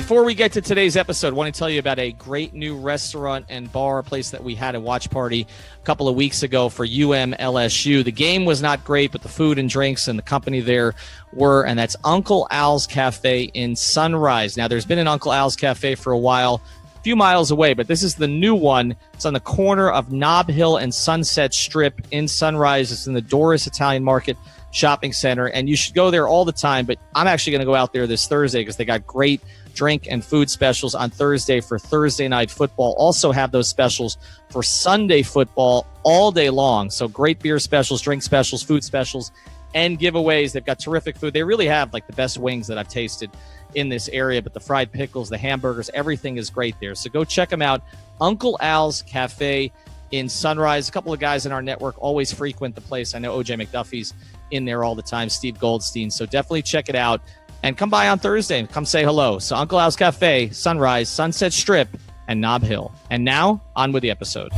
Before we get to today's episode, I want to tell you about a great new restaurant and bar place that we had a watch party a couple of weeks ago for LSU. The game was not great, but the food and drinks and the company there were, and that's Uncle Al's Cafe in Sunrise. Now, there's been an Uncle Al's Cafe for a while, a few miles away, but this is the new one. It's on the corner of Nob Hill and Sunset Strip in Sunrise. It's in the Doris Italian Market Shopping Center, and you should go there all the time, but I'm actually going to go out there this Thursday because they got great drink and food specials on Thursday for Thursday Night Football. Also have those specials for Sunday football all day long. So great beer specials, drink specials, food specials, and giveaways. They've got terrific food. They really have like the best wings that I've tasted in this area, but the fried pickles, the hamburgers, everything is great there. So go check them out. Uncle Al's Cafe in Sunrise. A couple of guys in our network always frequent the place. I know OJ McDuffie's in there all the time, Steve Goldstein. So definitely check it out. And come by on Thursday and come say hello. So Uncle Al's Cafe, Sunrise, Sunset Strip, and Nob Hill. And now, on with the episode.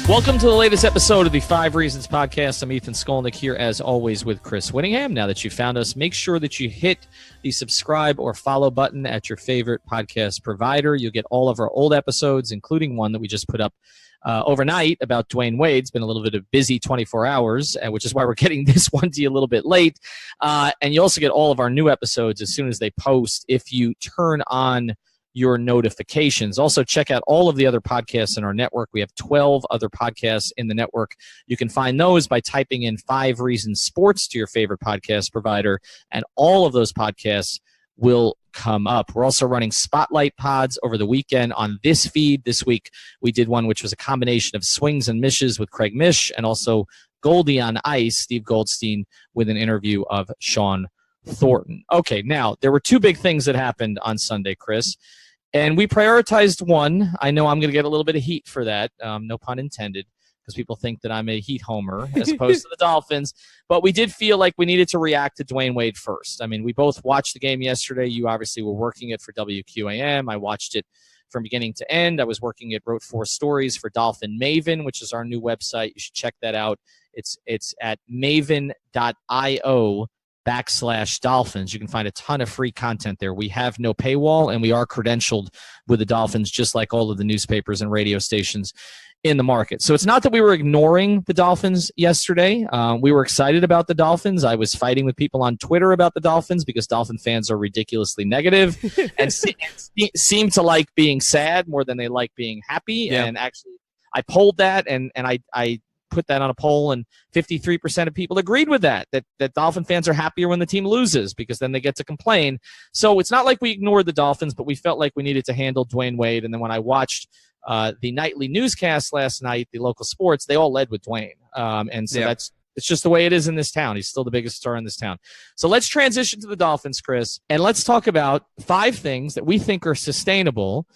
Welcome to the latest episode of the 5 Reasons Podcast. I'm Ethan Skolnick here, as always, with Chris Whittingham. Now that you found us, make sure that you hit the subscribe or follow button at your favorite podcast provider. You'll get all of our old episodes, including one that we just put up overnight about Dwayne Wade. It's been a little bit of busy 24 hours, which is why we're getting this one to you a little bit late. And you also get all of our new episodes as soon as they post if you turn on your notifications. Also, check out all of the other podcasts in our network. We have 12 other podcasts in the network. You can find those by typing in 5 Reasons Sports to your favorite podcast provider, and all of those podcasts will come up. We're also running spotlight pods over the weekend on this feed. This week we did one which was a combination of swings and misses with Craig Mish, and also Goldie on Ice, Steve Goldstein, with an interview of Sean Thornton. Okay, now there were 2 big things that happened on Sunday, Chris, and we prioritized one. I know I'm going to get a little bit of heat for that, no pun intended, because people think that I'm a Heat homer as opposed to the Dolphins. But we did feel like we needed to react to Dwayne Wade first. I mean, we both watched the game yesterday. You obviously were working it for WQAM. I watched it from beginning to end. I was working it, wrote 4 stories for Dolphin Maven, which is our new website. You should check that out. It's at maven.io/Dolphins. You can find a ton of free content there. We have no paywall, and we are credentialed with the Dolphins, just like all of the newspapers and radio stations in the market. So it's not that we were ignoring the Dolphins yesterday. We were excited about the Dolphins. I was fighting with people on Twitter about the Dolphins because Dolphin fans are ridiculously negative and seem to like being sad more than they like being happy. Yeah. And actually, I polled that, and I put that on a poll, and 53% of people agreed with that Dolphin fans are happier when the team loses because then they get to complain. So it's not like we ignored the Dolphins, but we felt like we needed to handle Dwayne Wade. And then when I watched the nightly newscast last night, the local sports, they all led with Dwayne. And so it's just the way it is in this town. He's still the biggest star in this town. So let's transition to the Dolphins, Chris, and let's talk about 5 things that we think are sustainable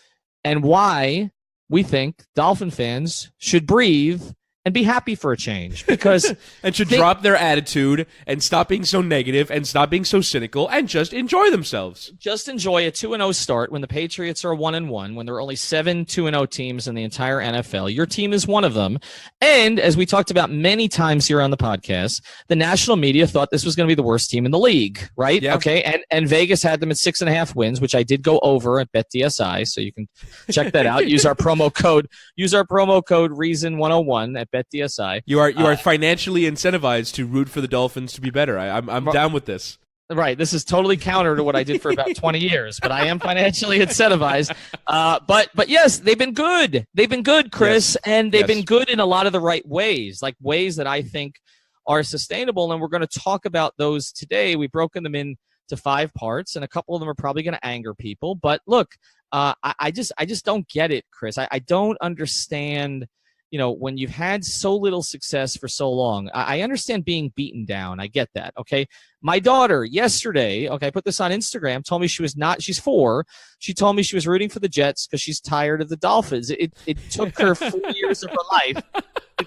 and why we think Dolphin fans should breathe and be happy for a change, because and should drop their attitude and stop being so negative and stop being so cynical and just enjoy themselves. Just enjoy a 2-0 start when the Patriots are 1-1, when there are only 7 2-0 teams in the entire NFL. Your team is one of them. And as we talked about many times here on the podcast, the national media thought this was going to be the worst team in the league, right? Yeah. Okay. And Vegas had them at 6.5 wins, which I did go over at BetDSI. So you can check that out. Use our promo code Reason101 at BetDSI. You are financially incentivized to root for the Dolphins to be better. I'm down with this. Right. This is totally counter to what I did for about 20 years, but I am financially incentivized. But yes, they've been good. They've been good, Chris, and they've been good in a lot of the right ways, like ways that I think are sustainable. And we're going to talk about those today. We've broken them into 5 parts, and a couple of them are probably going to anger people. But look, I just don't get it, Chris. I don't understand. You know, when you've had so little success for so long, I understand being beaten down. I get that. Okay. My daughter yesterday, I put this on Instagram, told me she's 4. She told me she was rooting for the Jets because she's tired of the Dolphins. It took her 4 years of her life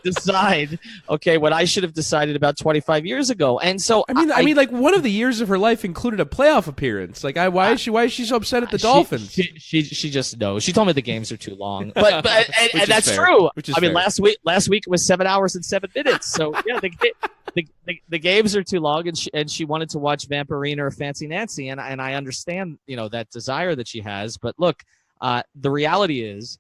decide, okay, what I should have decided about 25 years ago. And so I mean, like one of the years of her life included a playoff appearance. Like, why is she so upset at the Dolphins? She just knows. She told me the games are too long, but and that's fair. true. Which is I mean, fair. last week it was 7 hours and 7 minutes. So yeah, the games are too long, and she wanted to watch Vampirina or Fancy Nancy, and I understand that desire that she has. But look, the reality is.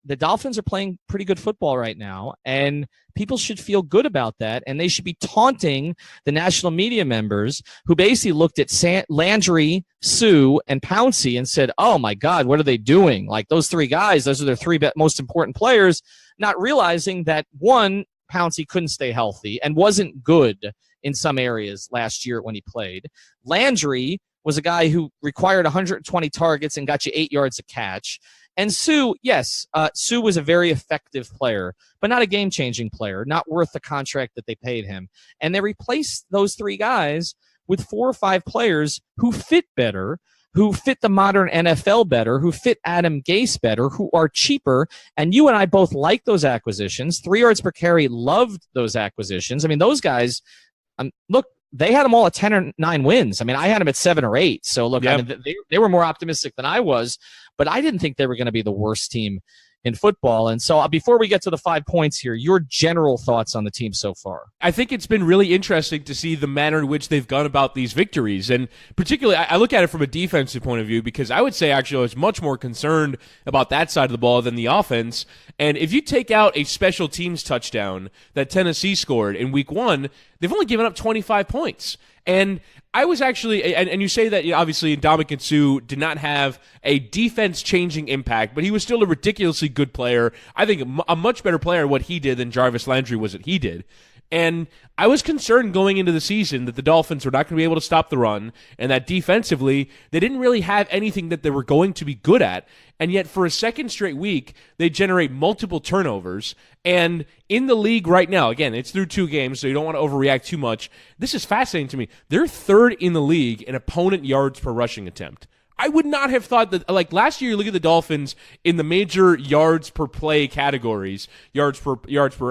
The Dolphins are playing pretty good football right now, and people should feel good about that, and they should be taunting the national media members who basically looked at Landry, Sue, and Pouncey and said, oh, my God, what are they doing? Like, those three guys, those are their three most important players, not realizing that, one, Pouncey couldn't stay healthy and wasn't good in some areas last year when he played. Landry was a guy who required 120 targets and got you 8 yards a catch. And Sue, yes, Sue was a very effective player, but not a game-changing player, not worth the contract that they paid him. And they replaced those three guys with 4 or 5 players who fit better, who fit the modern NFL better, who fit Adam Gase better, who are cheaper. And you and I both like those acquisitions. 3 yards per carry, loved those acquisitions. I mean, those guys, look, they had them all at 10 or 9 wins. I mean, I had them at 7 or 8. So, look, yep. I mean, they were more optimistic than I was, but I didn't think they were going to be the worst team in football. And so before we get to the 5 points here, your general thoughts on the team so far. I think it's been really interesting to see the manner in which they've gone about these victories. And particularly, I look at it from a defensive point of view because I would say actually I was much more concerned about that side of the ball than the offense. And if you take out a special teams touchdown that Tennessee scored in week 1, they've only given up 25 points. And I was actually, and you say that obviously Ndamukong Suh did not have a defense-changing impact, but he was still a ridiculously good player. I think a much better player at what he did than Jarvis Landry was at he did. And I was concerned going into the season that the Dolphins were not going to be able to stop the run and that defensively they didn't really have anything that they were going to be good at. And yet for a second straight week, they generate multiple turnovers. And in the league right now, again, it's through 2 games, so you don't want to overreact too much. This is fascinating to me. They're 3rd in the league in opponent yards per rushing attempt. I would not have thought that, like last year, you look at the Dolphins in the major yards per play categories, yards per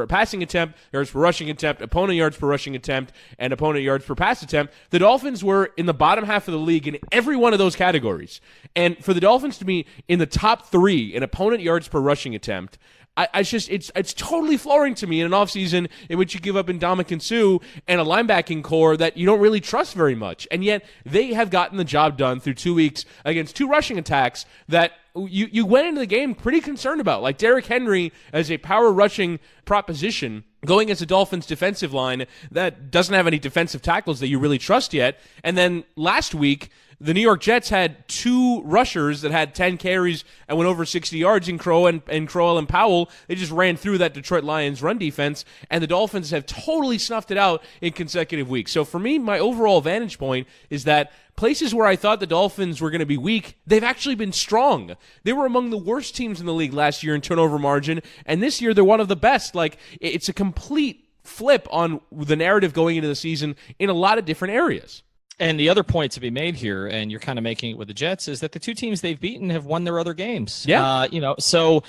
passing attempt, yards per rushing attempt, opponent yards per rushing attempt, and opponent yards per pass attempt. The Dolphins were in the bottom half of the league in every one of those categories. And for the Dolphins to be in the top 3 in opponent yards per rushing attempt, it's totally flooring to me in an offseason in which you give up Ndamukong Suh and a linebacking core that you don't really trust very much. And yet they have gotten the job done through 2 weeks against 2 rushing attacks that you went into the game pretty concerned about. Like Derrick Henry as a power rushing proposition going as a Dolphins defensive line that doesn't have any defensive tackles that you really trust yet. And then last week, the New York Jets had 2 rushers that had 10 carries and went over 60 yards in Crowell and Powell. They just ran through that Detroit Lions run defense, and the Dolphins have totally snuffed it out in consecutive weeks. So for me, my overall vantage point is that places where I thought the Dolphins were going to be weak, they've actually been strong. They were among the worst teams in the league last year in turnover margin, and this year they're one of the best. Like, it's a complete flip on the narrative going into the season in a lot of different areas. And the other point to be made here, and you're kind of making it with the Jets, is that the 2 teams they've beaten have won their other games. Yeah. So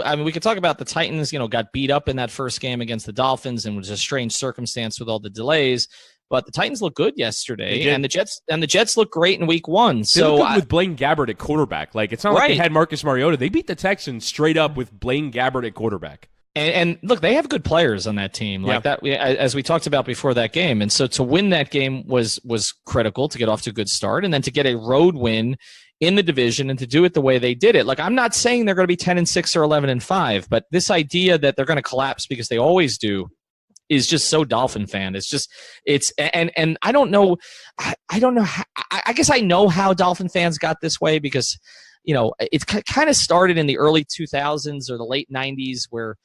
I mean, we could talk about the Titans, got beat up in that first game against the Dolphins and was a strange circumstance with all the delays. But the Titans look good yesterday, and the Jets look great in week 1. They look good with Blaine Gabbert at quarterback. Like, it's not like they had Marcus Mariota. They beat the Texans straight up with Blaine Gabbert at quarterback. And look, they have good players on that team, like that, as we talked about before that game. And so to win that game was critical to get off to a good start, and then to get a road win in the division and to do it the way they did it. Like, I'm not saying they're going to be 10-6 or 11-5, but this idea that they're going to collapse because they always do is just so Dolphin fan. And I don't know how, I guess I know how Dolphin fans got this way because, it kind of started in the early 2000s or the late 90s where,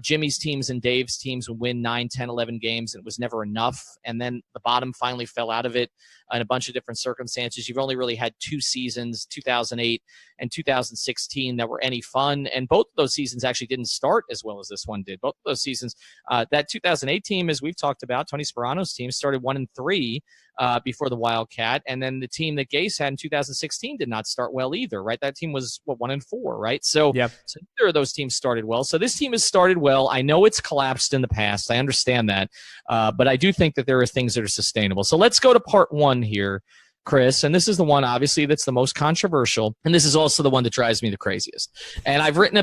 Jimmy's teams and Dave's teams would win 9, 10, 11 games, and it was never enough. And then the bottom finally fell out of it in a bunch of different circumstances. You've only really had 2 seasons, 2008 and 2016 that were any fun. And both of those seasons actually didn't start as well as this one did. Both of those seasons, that 2008 team, as we've talked about, Tony Sperano's team, started 1-3 before the Wildcat. And then the team that Gase had in 2016 did not start well either, right? That team was 1-4, right? So neither of those teams started well. So this team has started well. I know it's collapsed in the past. I understand that. But I do think that there are things that are sustainable. So let's go to part one here, Chris, and this is the one, obviously, that's the most controversial, and this is also the one that drives me the craziest. And I've written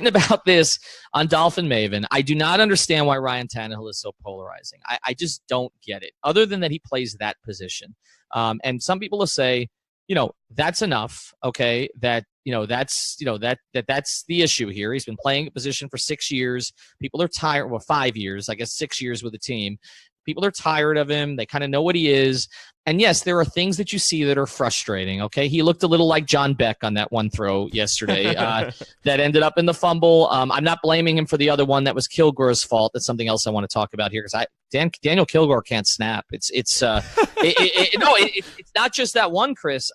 about this on Dolphin Maven. I do not understand why Ryan Tannehill is so polarizing. I just don't get it, other than that he plays that position. And some people will say, that's enough, okay, that's the issue here. He's been playing a position for 6 years. People are tired, 5 years, I guess 6 years with the team. People are tired of him. They kind of know what he is. And yes, there are things that you see that are frustrating, okay? He looked a little like John Beck on that one throw yesterday that ended up in the fumble. I'm not blaming him for the other one. That was Kilgore's fault. That's something else I want to talk about here because Daniel Kilgore can't snap. It's not just that one, Chris.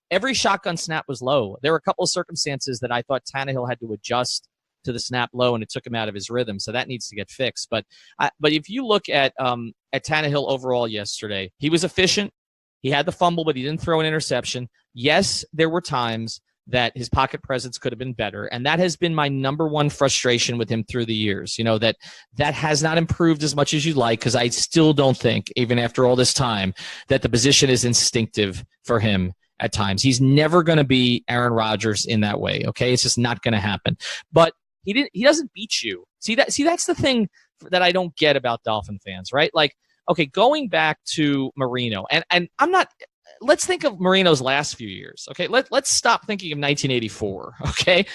Every shotgun snap was low. There were a couple of circumstances that I thought Tannehill had to adjust to the snap low, and it took him out of his rhythm. So that needs to get fixed. But if you look at Tannehill overall yesterday, he was efficient. He had the fumble, but he didn't throw an interception. Yes, there were times that his pocket presence could have been better, and that has been my number one frustration with him through the years. That has not improved as much as you'd like, because I still don't think, even after all this time, that the position is instinctive for him. At times, he's never going to be Aaron Rodgers in that way. Okay, it's just not going to happen. But he doesn't beat you. See, that's the thing that I don't get about Dolphin fans, right? Like, okay, going back to Marino, and I'm not. Let's think of Marino's last few years. Okay, let's stop thinking of 1984. Okay,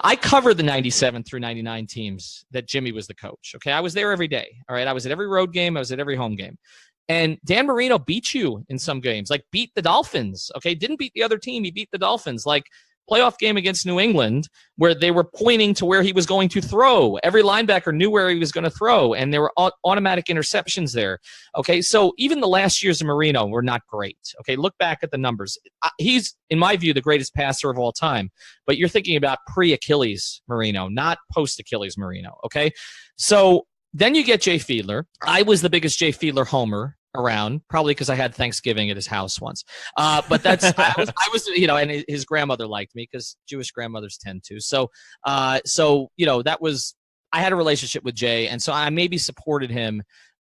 I covered the 97 through 99 teams that Jimmy was the coach. Okay, I was there every day. All right, I was at every road game. I was at every home game. And Dan Marino beat you in some games, like beat the Dolphins, okay? Didn't beat the other team. He beat the Dolphins, like playoff game against New England where they were pointing to where he was going to throw. Every linebacker knew where he was going to throw, and there were automatic interceptions there, okay? So even the last years of Marino were not great, okay? Look back at the numbers. He's, in my view, the greatest passer of all time, but you're thinking about pre-Achilles Marino, not post-Achilles Marino, okay? So then you get Jay Fiedler. I was the biggest Jay Fiedler homer around, probably because I had Thanksgiving at his house once. But that's I was, and his grandmother liked me because Jewish grandmothers tend to. So that was, I had a relationship with Jay, and so I maybe supported him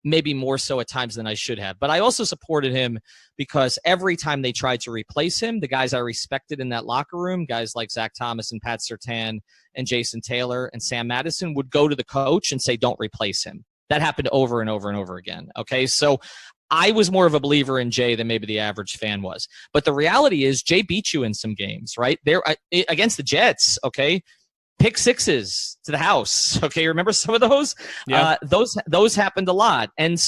maybe more so at times than I should have. But I also supported him because every time they tried to replace him, the guys I respected in that locker room, guys like Zach Thomas and Pat Surtain and Jason Taylor and Sam Madison, would go to the coach and say, don't replace him. That happened over and over and over again. Okay, so I was more of a believer in Jay than maybe the average fan was. But the reality is Jay beat you in some games, right? There against the Jets, okay? Pick sixes to the house. Okay, remember some of those? Yeah. Those happened a lot. And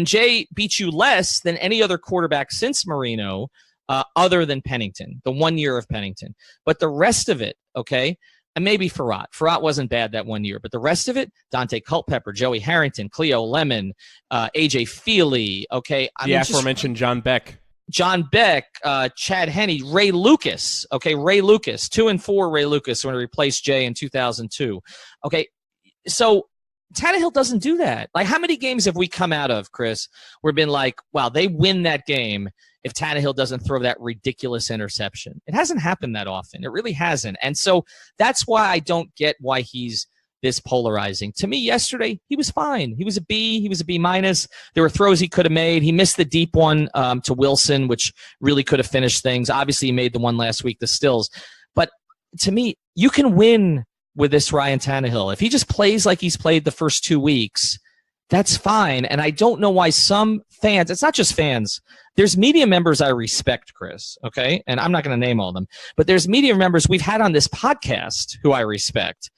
Jay beat you less than any other quarterback since Marino, other than Pennington, the 1 year of Pennington. But the rest of it, okay, and maybe Farrat. Farrat wasn't bad that 1 year, but the rest of it, Dante Culpepper, Joey Harrington, Cleo Lemon, AJ Feely, okay. Aforementioned John Beck. Chad Henne, Ray Lucas. Okay, Ray Lucas, 2-4 Ray Lucas when he replaced Jay in 2002. Okay, so Tannehill doesn't do that. Like, how many games have we come out of, Chris, where we've been like, wow, they win that game if Tannehill doesn't throw that ridiculous interception? It hasn't happened that often. It really hasn't. And so that's why I don't get why he's this polarizing. To me, yesterday, he was fine. He was a B. He was a B minus. There were throws he could have made. He missed the deep one to Wilson, which really could have finished things. Obviously, he made the one last week, the Stills. But to me, you can win with this Ryan Tannehill. If he just plays like he's played the first 2 weeks, that's fine. And I don't know why some fans, it's not just fans, there's media members I respect, Chris, okay? And I'm not going to name all of them, but there's media members we've had on this podcast who I respect,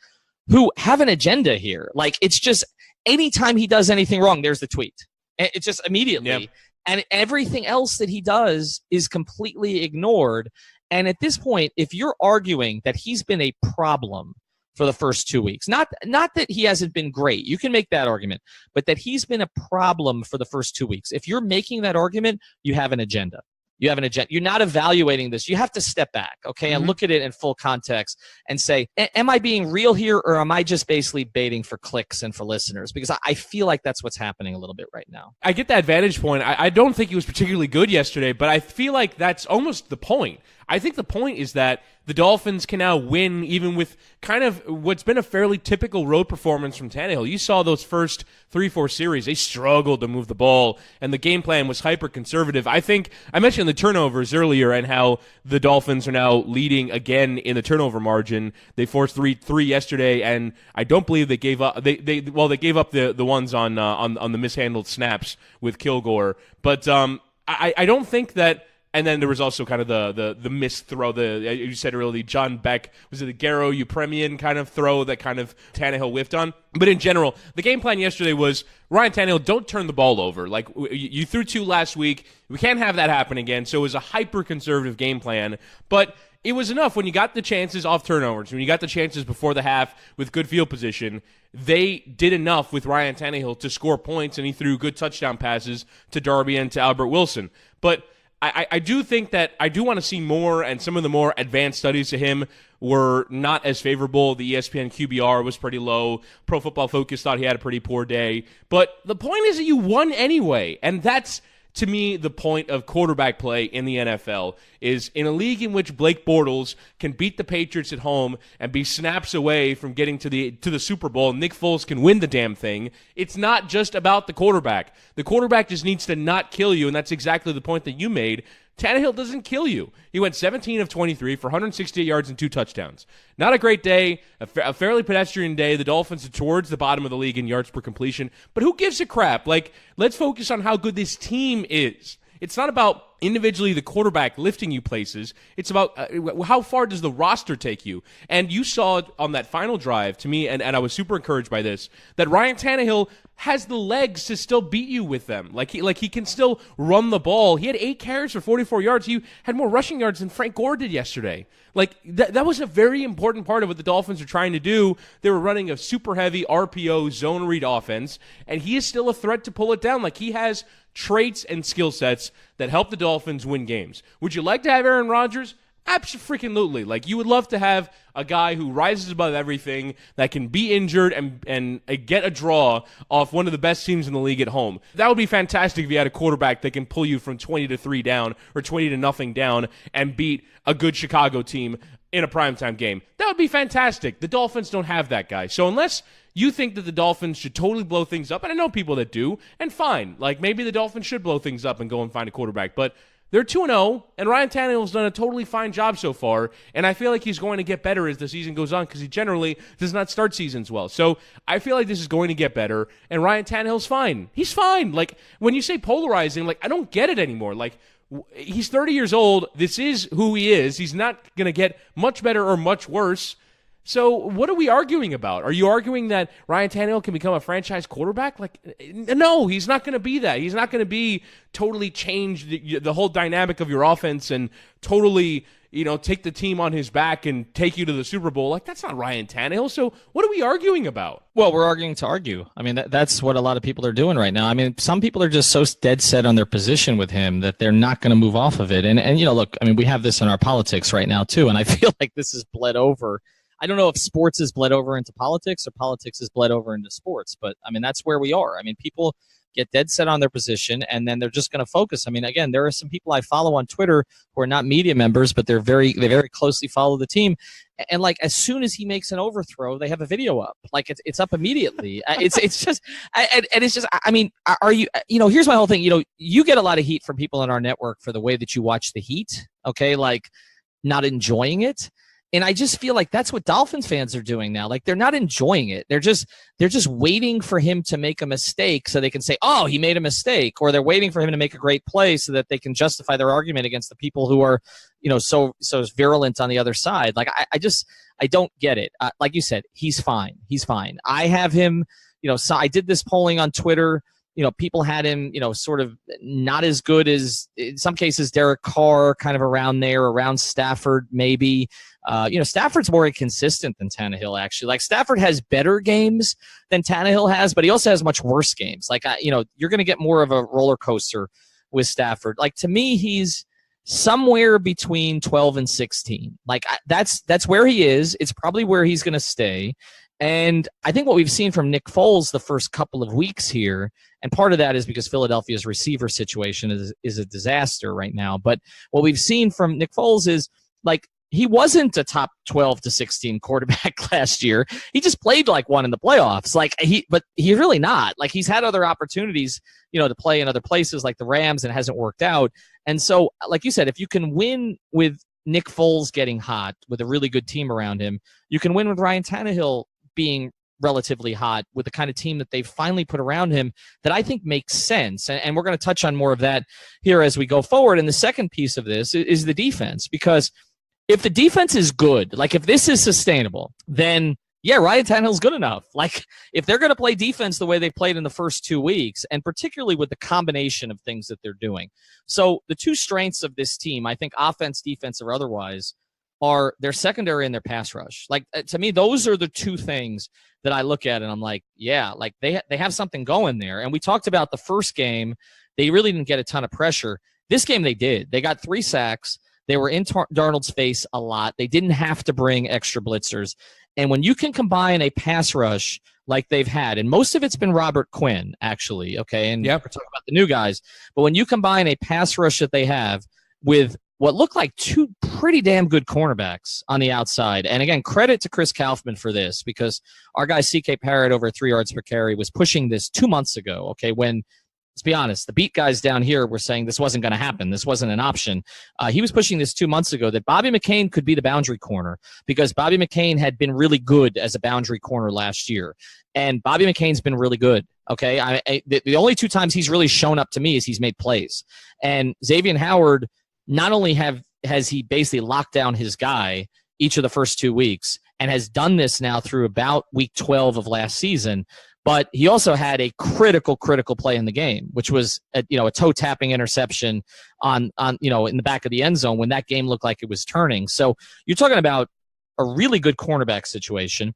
who have an agenda here. Like, it's just anytime he does anything wrong, there's the tweet. It's just immediately. Yep. And everything else that he does is completely ignored. And at this point, if you're arguing that he's been a problem for the first 2 weeks, not that he hasn't been great, you can make that argument, but that he's been a problem for the first 2 weeks. If you're making that argument, you have an agenda. You have an agenda. You're not evaluating this. You have to step back, okay, and look at it in full context and say, am I being real here, or am I just basically baiting for clicks and for listeners? Because I feel like that's what's happening a little bit right now. I get that vantage point. I don't think he was particularly good yesterday, but I feel like that's almost the point. I think the point is that the Dolphins can now win even with kind of what's been a fairly typical road performance from Tannehill. You saw those first 3-4 series. They struggled to move the ball, and the game plan was hyper-conservative. I think I mentioned the turnovers earlier and how the Dolphins are now leading again in the turnover margin. They forced three yesterday, and I don't believe they gave up. They gave up the ones on the mishandled snaps with Kilgore. But I don't think that. And then there was also kind of the missed throw, you said earlier, the John Beck, was it the Garo Upremian kind of throw that kind of Tannehill whiffed on? But in general, the game plan yesterday was, Ryan Tannehill, don't turn the ball over. Like, you threw 2 last week. We can't have that happen again. So it was a hyper-conservative game plan. But it was enough when you got the chances off turnovers, when you got the chances before the half with good field position. They did enough with Ryan Tannehill to score points, and he threw good touchdown passes to Darby and to Albert Wilson. But I do think that I do want to see more, and some of the more advanced studies to him were not as favorable. The ESPN QBR was pretty low. Pro Football Focus thought he had a pretty poor day. But the point is that you won anyway, and that's, to me, the point of quarterback play in the NFL is in a league in which Blake Bortles can beat the Patriots at home and be snaps away from getting to the Super Bowl, Nick Foles can win the damn thing. It's not just about the quarterback. The quarterback just needs to not kill you, and that's exactly the point that you made. Tannehill doesn't kill you. He went 17 of 23 for 168 yards and 2 touchdowns. Not a great day, a fairly pedestrian day. The Dolphins are towards the bottom of the league in yards per completion. But who gives a crap? Like, let's focus on how good this team is. It's not about individually the quarterback lifting you places. It's about how far does the roster take you. And you saw on that final drive, to me, and I was super encouraged by this, that Ryan Tannehill has the legs to still beat you with them. Like he can still run the ball. He had 8 carries for 44 yards. He had more rushing yards than Frank Gore did yesterday. Like, that was a very important part of what the Dolphins are trying to do. They were running a super heavy RPO zone read offense, and he is still a threat to pull it down. Like, he has traits and skill sets that help the Dolphins win games. Would you like to have Aaron Rodgers? Absolutely. Like, you would love to have a guy who rises above everything, that can be injured and get a draw off one of the best teams in the league at home. That would be fantastic if you had a quarterback that can pull you from 20-3 down or 20-0 down and beat a good Chicago team in a primetime game. That would be fantastic. The Dolphins don't have that guy. So unless you think that the Dolphins should totally blow things up, and I know people that do, and fine. Like, maybe the Dolphins should blow things up and go and find a quarterback, but they're 2-0, and Ryan Tannehill's done a totally fine job so far, and I feel like he's going to get better as the season goes on because he generally does not start seasons well. So I feel like this is going to get better, and Ryan Tannehill's fine. He's fine. Like, when you say polarizing, like, I don't get it anymore. Like, he's 30 years old. This is who he is. He's not going to get much better or much worse. So what are we arguing about? Are you arguing that Ryan Tannehill can become a franchise quarterback? Like, no, he's not going to be that. He's not going to be totally change the whole dynamic of your offense and totally, take the team on his back and take you to the Super Bowl. Like, that's not Ryan Tannehill. So what are we arguing about? Well, we're arguing to argue. I mean, that's what a lot of people are doing right now. I mean, some people are just so dead set on their position with him that they're not going to move off of it. And look, I mean, we have this in our politics right now too, and I feel like this is bled over. I don't know if sports is bled over into politics or politics is bled over into sports, but I mean, that's where we are. I mean, people get dead set on their position and then they're just going to focus. I mean, again, there are some people I follow on Twitter who are not media members, but they very closely follow the team. And like, as soon as he makes an overthrow, they have a video up. Like, it's up immediately. It's just, and it's just, I mean, are you, here's my whole thing. You get a lot of heat from people on our network for the way that you watch the Heat. Okay. Like, not enjoying it. And I just feel like that's what Dolphins fans are doing now. Like, they're not enjoying it. They're just waiting for him to make a mistake so they can say, oh, he made a mistake. Or they're waiting for him to make a great play so that they can justify their argument against the people who are, so virulent on the other side. Like, I don't get it. Like you said, he's fine. He's fine. I have him, so I did this polling on Twitter. People had him, sort of not as good as, in some cases, Derek Carr, kind of around there, around Stafford, maybe. Stafford's more inconsistent than Tannehill, actually. Like, Stafford has better games than Tannehill has, but he also has much worse games. Like, you're going to get more of a roller coaster with Stafford. Like, to me, he's somewhere between 12 and 16. Like that's where he is. It's probably where he's going to stay. And I think what we've seen from Nick Foles the first couple of weeks here, and part of that is because Philadelphia's receiver situation is a disaster right now. But what we've seen from Nick Foles is like he wasn't a top 12 to 16 quarterback last year. He just played like one in the playoffs. But he's really not. Like he's had other opportunities, to play in other places like the Rams, and it hasn't worked out. And so, like you said, if you can win with Nick Foles getting hot with a really good team around him, you can win with Ryan Tannehill being relatively hot with the kind of team that they've finally put around him that I think makes sense. And we're going to touch on more of that here as we go forward. And the second piece of this is the defense, because if the defense is good, like if this is sustainable, then yeah, Ryan Tannehill's good enough. Like if they're going to play defense the way they played in the first 2 weeks, and particularly with the combination of things that they're doing. So the two strengths of this team, I think offense, defense, or otherwise, are their secondary and their pass rush. Like to me, those are the two things that I look at and I'm like, yeah, like they have something going there. And we talked about the first game, they really didn't get a ton of pressure. This game they did. They got 3 sacks. They were in Darnold's face a lot. They didn't have to bring extra blitzers. And when you can combine a pass rush like they've had, and most of it's been Robert Quinn, actually, okay, and we're talking about the new guys, but when you combine a pass rush that they have with what looked like 2 pretty damn good cornerbacks on the outside. And again, credit to Chris Kaufman for this, because our guy CK Parrott over 3 yards per carry was pushing this 2 months ago, okay, when, let's be honest, the beat guys down here were saying this wasn't going to happen. This wasn't an option. He was pushing this 2 months ago that Bobby McCain could be the boundary corner, because Bobby McCain had been really good as a boundary corner last year. And Bobby McCain's been really good, okay? The only 2 times he's really shown up to me is he's made plays. And Xavier Howard, not only has he basically locked down his guy each of the first 2 weeks and has done this now through about week 12 of last season, but he also had a critical play in the game, which was a toe-tapping interception on in the back of the end zone when that game looked like it was turning. So you're talking about a really good cornerback situation.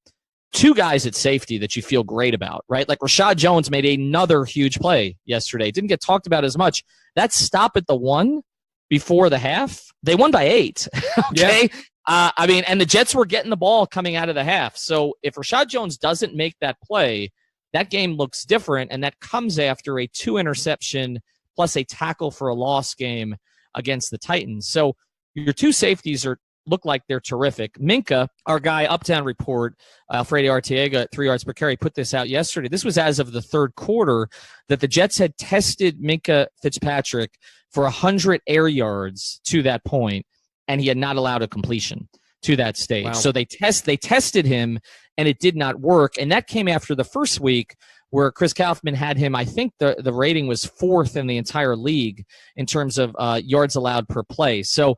2 guys at safety that you feel great about, right? Like Rashad Jones made another huge play yesterday. Didn't get talked about as much. That stop at the 1 before the half, they won by 8. Okay. Yeah. And the Jets were getting the ball coming out of the half. So if Rashad Jones doesn't make that play, that game looks different, and that comes after a 2 interception plus a tackle for a loss game against the Titans. So your 2 safeties look like they're terrific. Minka, our guy, Uptown Report, Alfredo Arteaga at 3 yards per carry, put this out yesterday. This was as of the 3rd quarter that the Jets had tested Minka Fitzpatrick for 100 air yards to that point, and he had not allowed a completion to that stage. Wow. So they tested him, and it did not work. And that came after the first week where Chris Kaufman had him, I think the rating was 4th in the entire league in terms of yards allowed per play. So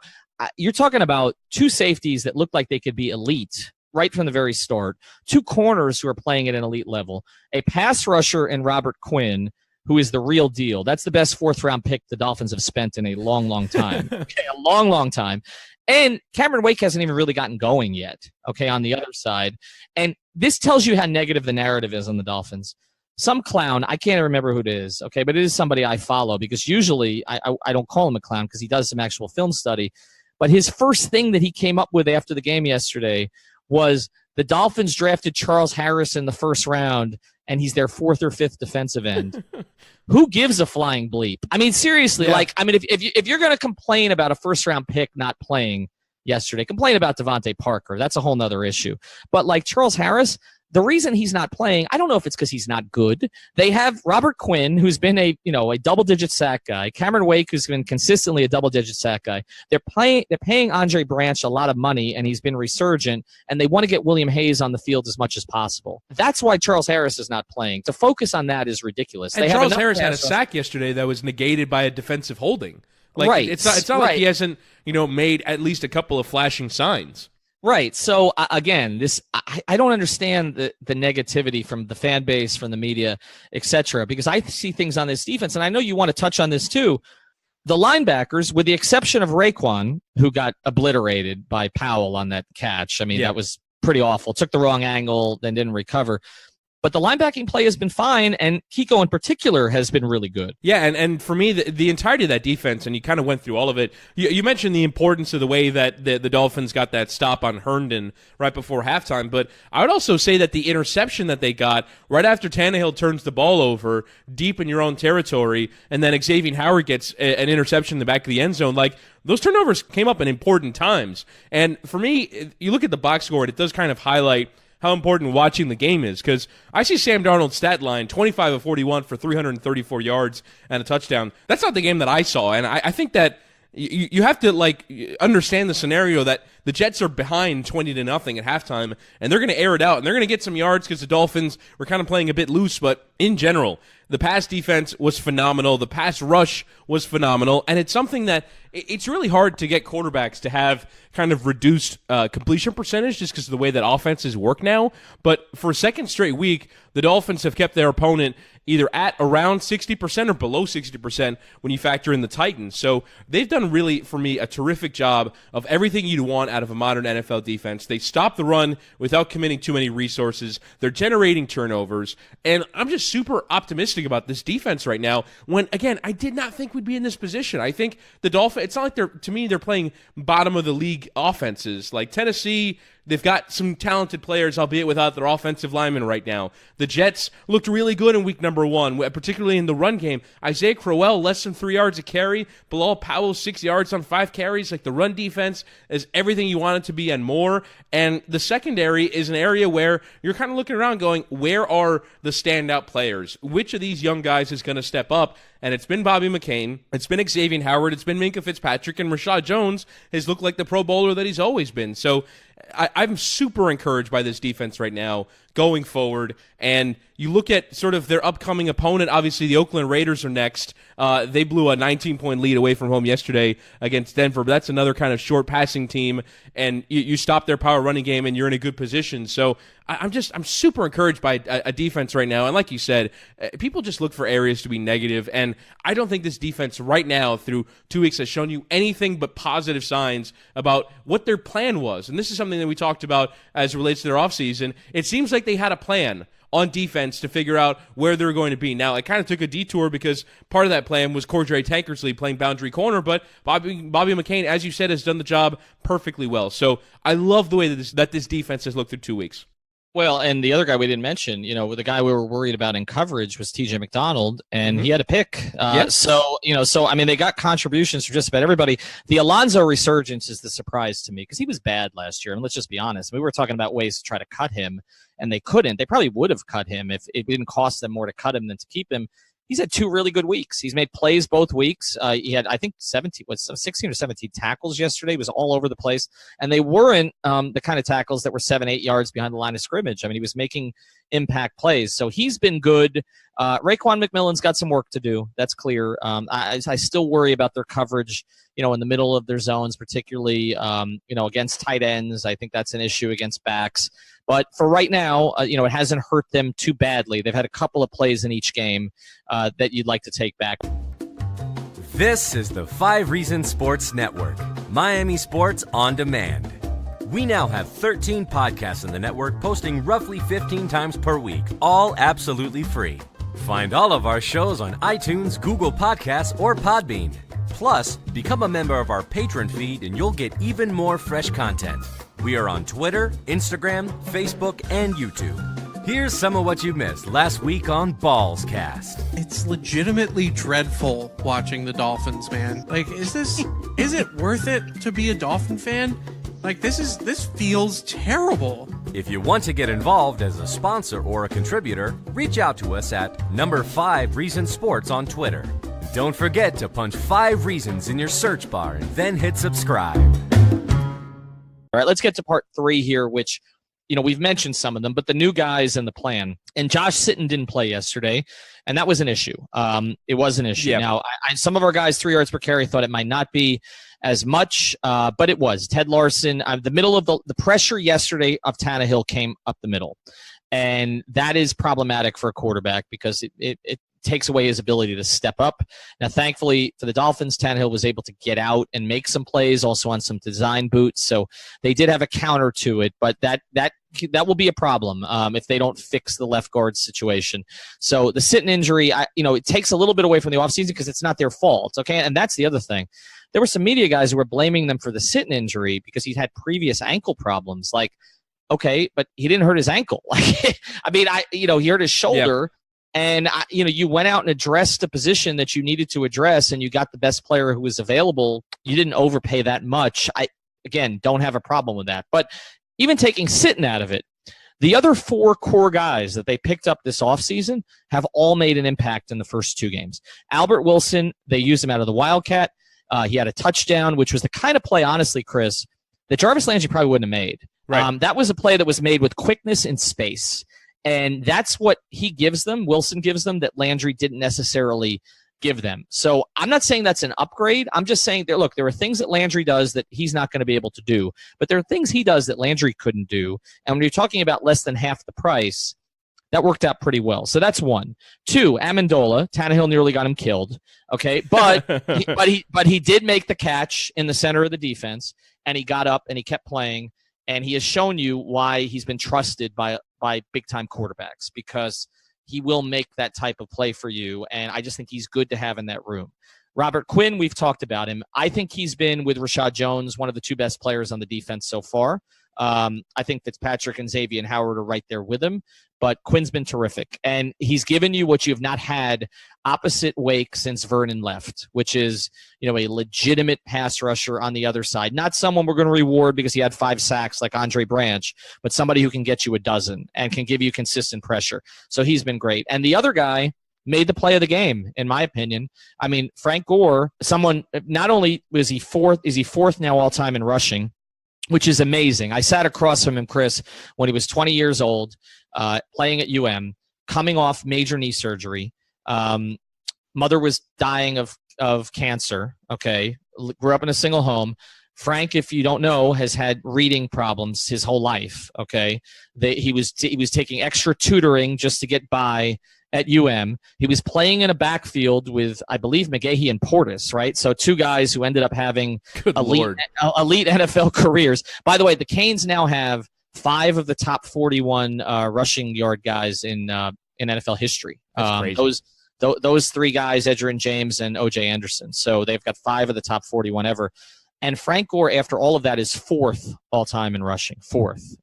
you're talking about 2 safeties that look like they could be elite right from the very start, 2 corners who are playing at an elite level, a pass rusher in Robert Quinn, who is the real deal. That's the best 4th-round pick the Dolphins have spent in a long time. Okay, a long time. And Cameron Wake hasn't even really gotten going yet, okay, on the other side. And this tells you how negative the narrative is on the Dolphins. Some clown, I can't remember who it is, okay, but it is somebody I follow, because usually I don't call him a clown because he does some actual film study. But his first thing that he came up with after the game yesterday was the Dolphins drafted Charles Harris in the 1st round, and he's their 4th or 5th defensive end. Who gives a flying bleep? I mean, seriously, if you're going to complain about a 1st-round pick not playing yesterday, complain about Devontae Parker. That's a whole nother issue. But like Charles Harris, the reason he's not playing, I don't know if it's because he's not good. They have Robert Quinn, who's been a double-digit sack guy. Cameron Wake, who's been consistently a double-digit sack guy. They're paying Andre Branch a lot of money, and he's been resurgent, and they want to get William Hayes on the field as much as possible. That's why Charles Harris is not playing. To focus on that is ridiculous. And Charles Harris had a sack yesterday that was negated by a defensive holding. Right. It's not like he hasn't, made at least a couple of flashing signs. Right. So, again, I don't understand the negativity from the fan base, from the media, et cetera, because I see things on this defense, and I know you want to touch on this too. The linebackers, with the exception of Raekwon, who got obliterated by Powell on that catch, that was pretty awful. Took the wrong angle, then didn't recover. But the linebacking play has been fine, and Kiko in particular has been really good. Yeah, and for me, the entirety of that defense, and you kind of went through all of it, you mentioned the importance of the way that the Dolphins got that stop on Herndon right before halftime, but I would also say that the interception that they got right after Tannehill turns the ball over deep in your own territory, and then Xavier Howard gets an interception in the back of the end zone, like, those turnovers came up in important times. And for me, you look at the box score, and it does kind of highlight how important watching the game is, because I see Sam Darnold's stat line, 25 of 41 for 334 yards and a touchdown. That's not the game that I saw, and I think that you have to understand the scenario that the Jets are behind 20-0 at halftime, and they're going to air it out, and they're going to get some yards because the Dolphins were kind of playing a bit loose, but in general, the pass defense was phenomenal. The pass rush was phenomenal, and it's something that it's really hard to get quarterbacks to have kind of reduced completion percentage just because of the way that offenses work now. But for a second straight week, the Dolphins have kept their opponent either at around 60% or below 60% when you factor in the Titans. So they've done really, for me, a terrific job of everything you'd want out of a modern NFL defense. They stop the run without committing too many resources. They're generating turnovers, and I'm just super optimistic about this defense right now when, again, I did not think we'd be in this position. I think the Dolphins, it's not like they're playing bottom of the league offenses. Like Tennessee, they've got some talented players, albeit without their offensive linemen right now. The Jets looked really good in week number 1, particularly in the run game. Isaiah Crowell, less than 3 yards a carry. Bilal Powell, 6 yards on 5 carries. Like, the run defense is everything you want it to be and more. And the secondary is an area where you're kind of looking around going, where are the standout players? Which of these young guys is going to step up? And it's been Bobby McCain, it's been Xavier Howard, it's been Minka Fitzpatrick, and Rashad Jones has looked like the Pro Bowler that he's always been. So I'm super encouraged by this defense right now going forward. And you look at sort of their upcoming opponent. Obviously, the Oakland Raiders are next. They blew a 19-point lead away from home yesterday against Denver, but that's another kind of short passing team. And you stop their power running game, and you're in a good position. So I'm super encouraged by a defense right now. And like you said, people just look for areas to be negative. And I don't think this defense right now through 2 weeks has shown you anything but positive signs about what their plan was. And this is something that we talked about as it relates to their offseason. It seems like they had a plan on defense to figure out where they're going to be. Now, it kind of took a detour because part of that plan was Cordray Tankersley playing boundary corner, but Bobby McCain, as you said, has done the job perfectly well. So I love the way that this defense has looked through 2 weeks. Well, and the other guy we didn't mention, the guy we were worried about in coverage was TJ McDonald, and he had a pick. Yep. So I mean, they got contributions from just about everybody. The Alonzo resurgence is the surprise to me because he was bad last year. And let's just be honest. We were talking about ways to try to cut him, and they couldn't. They probably would have cut him if it didn't cost them more to cut him than to keep him. He's had 2 really good weeks. He's made plays both weeks. He had, I think, 16 or 17 tackles yesterday. He was all over the place. And they weren't the kind of tackles that were 7-8 yards behind the line of scrimmage. I mean, he was making impact plays. So he's been good. Raekwon McMillan's got some work to do. That's clear. I still worry about their coverage, in the middle of their zones, particularly, against tight ends. I think that's an issue against backs. But for right now, it hasn't hurt them too badly. They've had a couple of plays in each game that you'd like to take back. This is the 5 Reasons Sports Network, Miami Sports on Demand. We now have 13 podcasts in the network posting roughly 15 times per week, all absolutely free. Find all of our shows on iTunes, Google Podcasts, or Podbean. Plus, become a member of our patron feed and you'll get even more fresh content. We are on Twitter, Instagram, Facebook, and YouTube. Here's some of what you missed last week on Ballscast. It's legitimately dreadful watching the Dolphins, man. Like, is it worth it to be a Dolphin fan? Like, this feels terrible. If you want to get involved as a sponsor or a contributor, reach out to us at number 5 Reasons Sports on Twitter. Don't forget to punch 5 Reasons in your search bar and then hit subscribe. All right, let's get to part 3 here, which, we've mentioned some of them, but the new guys and the plan. And Josh Sitton didn't play yesterday, and that was an issue. It was an issue. Yeah. Now, some of our guys, 3 yards per carry, thought it might not be as much, but it was. Ted Larson, the middle of the pressure yesterday of Tannehill came up the middle. And that is problematic for a quarterback because it takes away his ability to step up. Now, thankfully for the Dolphins, Tannehill was able to get out and make some plays, also on some design boots. So they did have a counter to it, but that will be a problem if they don't fix the left guard situation. So the Sitton injury, it takes a little bit away from the offseason because it's not their fault, okay? And that's the other thing. There were some media guys who were blaming them for the Sitton injury because he'd had previous ankle problems. Like, okay, but he didn't hurt his ankle. He hurt his shoulder. Yeah. And, you went out and addressed the position that you needed to address, and you got the best player who was available. You didn't overpay that much. I, again, don't have a problem with that. But even taking Sitton out of it, the other 4 core guys that they picked up this offseason have all made an impact in the first 2 games. Albert Wilson, they used him out of the Wildcat. He had a touchdown, which was the kind of play, honestly, Chris, that Jarvis Landry probably wouldn't have made. Right. That was a play that was made with quickness and space. And that's what he gives them, Wilson gives them, that Landry didn't necessarily give them. So I'm not saying that's an upgrade. I'm just saying that, look, there are things that Landry does that he's not going to be able to do. But there are things he does that Landry couldn't do. And when you're talking about less than half the price, that worked out pretty well. So that's 1. 2, Amendola. Tannehill nearly got him killed. Okay, but he did make the catch in the center of the defense, and he got up and he kept playing. And he has shown you why he's been trusted by big-time quarterbacks, because he will make that type of play for you, and I just think he's good to have in that room. Robert Quinn, we've talked about him. I think he's been, with Rashad Jones, one of the 2 best players on the defense so far. I think Fitzpatrick and Xavier and Howard are right there with him, but Quinn's been terrific. And he's given you what you have not had opposite Wake since Vernon left, which is, a legitimate pass rusher on the other side. Not someone we're going to reward because he had 5 sacks like Andre Branch, but somebody who can get you a dozen and can give you consistent pressure. So he's been great. And the other guy made the play of the game, in my opinion. I mean, Frank Gore, someone, not only is he 4th now all-time in rushing, which is amazing. I sat across from him, Chris, when he was 20 years old, playing at UM, coming off major knee surgery. Mother was dying of cancer, okay? Grew up in a single home. Frank, if you don't know, has had reading problems his whole life, okay? He was taking extra tutoring just to get by at UM. He was playing in a backfield with, I believe, McGahee and Portis, right? So 2 guys who ended up having elite NFL careers. By the way, the Canes now have 5 of the top 41 rushing yard guys in NFL history. That's crazy. Those 3 guys, Edgerrin James and O.J. Anderson. So they've got 5 of the top 41 ever. And Frank Gore, after all of that, is 4th all-time in rushing. 4th.